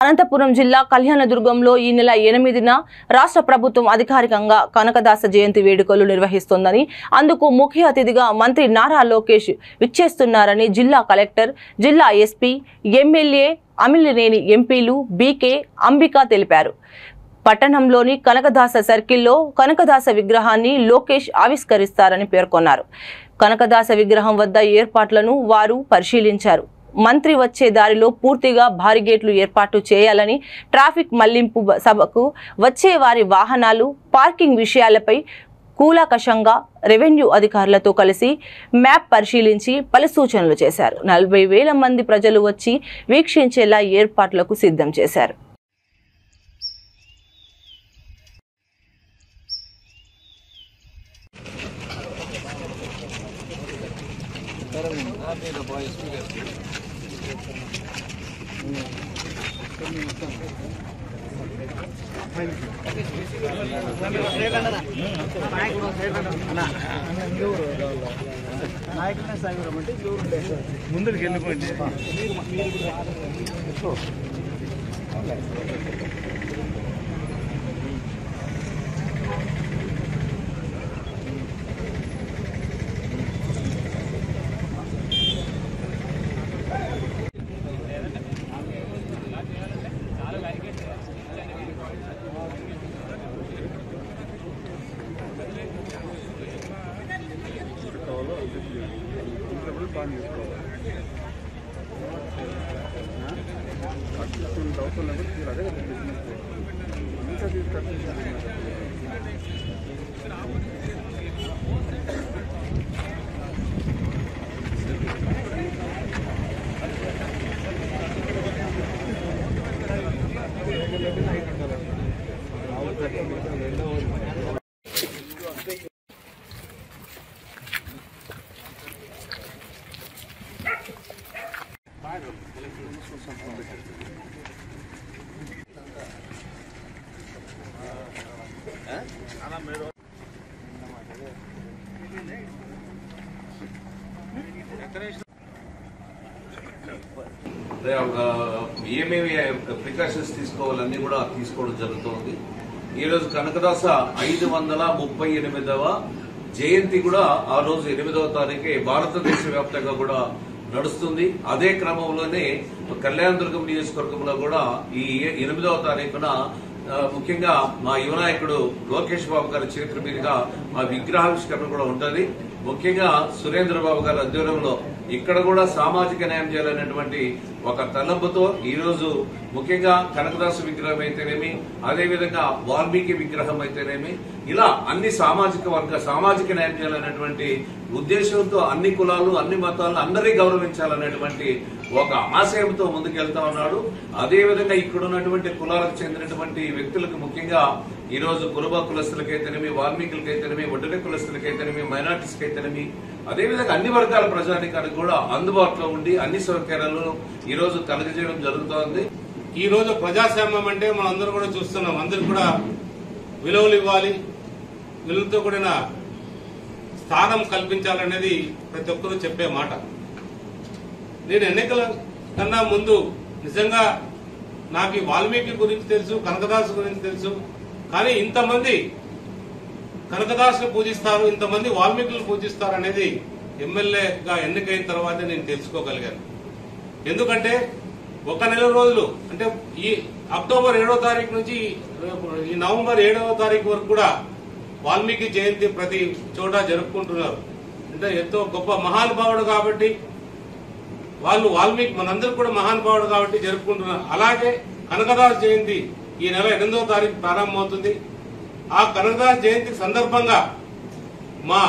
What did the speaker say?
అనంతపురం జిల్లా కళ్యాణదుర్గంలో ఈ నెల 8న రాష్ట్ర ప్రభుత్వం అధికారికంగా కనకదాస జయంతి వేడుకలు నిర్వహిస్తోందని, అందుకు ముఖ్య అతిథిగా మంత్రి నారా లోకేష్ విచ్చేస్తున్నారని జిల్లా కలెక్టర్, జిల్లా ఎస్పీ, ఎమ్మెల్యే అమిలినేని ఎంపీలు బీకే అంబిక తెలిపారు. పట్టణంలోని కనకదాస సర్కిల్లో కనకదాస విగ్రహాన్ని లోకేష్ ఆవిష్కరిస్తారని పేర్కొన్నారు. కనకదాస విగ్రహం వద్ద ఏర్పాట్లను వారు పరిశీలించారు. మంత్రి వచ్చే దారిలో పూర్తిగా బారిగేట్లు ఏర్పాటు చేయాలని, ట్రాఫిక్ మళ్లింపు సభకు వచ్చే వారి వాహనాలు పార్కింగ్ విషయాలపై కూలంకషంగా రెవెన్యూ అధికారులతో కలిసి మ్యాప్ పరిశీలించి పలు సూచనలు చేశారు. 40,000 మంది ప్రజలు వచ్చి వీక్షించేలా ఏర్పాట్లకు సిద్ధం చేశారు. ముందుకు వెళ్ళిపోయింది. ఏమేమి ప్రికాషన్స్ తీసుకోవాలన్నీ కూడా తీసుకోవడం జరుగుతోంది. ఈరోజు కనకదాస 538వ జయంతి కూడా ఆ రోజు 8వ తారీఖే భారతదేశ వ్యాప్తంగా కూడా నడుస్తుంది. అదే క్రమంలోనే కళ్యాణదుర్గం నియోజకవర్గంలో కూడా ఈ 8వ తారీఖున ముఖ్యంగా మా యువ నాయకుడు లోకేష్ బాబు గారి చేతుల మీదుగా ఆ విగ్రహావిష్కరణ కూడా ఉంటుంది. ముఖ్యంగా సురేంద్ర బాబు గారి ఆధ్వర్యంలో ఇక్కడ కూడా సామాజిక న్యాయం చేయాలనేటువంటి ఒక తలంపుతో ఈరోజు ముఖ్యంగా కనకదాసు విగ్రహం అయితేనేమి, అదేవిధంగా వాల్మీకి విగ్రహం అయితేనేమి, ఇలా అన్ని సామాజిక న్యాయం చేయాలనేటువంటి ఉద్దేశంతో అన్ని కులాలు, అన్ని మతాలను అందరినీ గౌరవించాలనేటువంటి ఒక ఆశయంతో ముందుకెళ్తా ఉన్నాడు. అదేవిధంగా ఇక్కడ ఉన్నటువంటి కులాలకు చెందినటువంటి వ్యక్తులకు ముఖ్యంగా ఈ రోజు కురుబ కులస్తులకైతేనేమి, వాల్మీకులకైతేనేమి, ఒడ్డెర కులస్తులకైతేనేమి, మైనార్టీస్కి అయితేనేమి, అదేవిధంగా అన్ని వర్గాల ప్రజానికానికి కూడా అందుబాటులో ఉండి అన్ని సౌకర్యాలను ఈ రోజు కలుగజేయడం జరుగుతోంది. ఈ రోజు ప్రజాస్వామ్యం అంటే మనం అందరూ కూడా చూస్తున్నాం. అందరికి కూడా విలువలు ఇవ్వాలి, విలువలతో కూడిన స్థానం కల్పించాలనేది ప్రతి ఒక్కరూ చెప్పే మాట. నేను ఎన్నికల కన్నా ముందు నిజంగా నాకు వాల్మీకి గురించి తెలుసు, కనకదాసు గురించి తెలుసు. కానీ ఇంతమంది కనకదాసును పూజిస్తారు, ఇంతమంది వాల్మీకులను పూజిస్తారు అనేది ఎమ్మెల్యేగా ఎన్నికైన తర్వాత నేను తెలుసుకోగలిగాను. ఎందుకంటే ఒక నెల రోజులు అంటే ఈ అక్టోబర్ 7వ తారీఖు నుంచి ఈ నవంబర్ 7వ తారీఖు వరకు కూడా వాల్మీకి జయంతి ప్రతి చోట జరుపుకుంటున్నారు. అంటే ఎంతో గొప్ప మహానుభావుడు కాబట్టి వాళ్ళు వాల్మీకి మనందరూ కూడా మహానుభావుడు కాబట్టి జరుపుకుంటున్నారు. అలాగే కనకదాస్ జయంతి ఈ నెల 8వ తారీఖు ప్రారంభమవుతుంది. ఆ కనకదాస్ జయంతి సందర్భంగా మా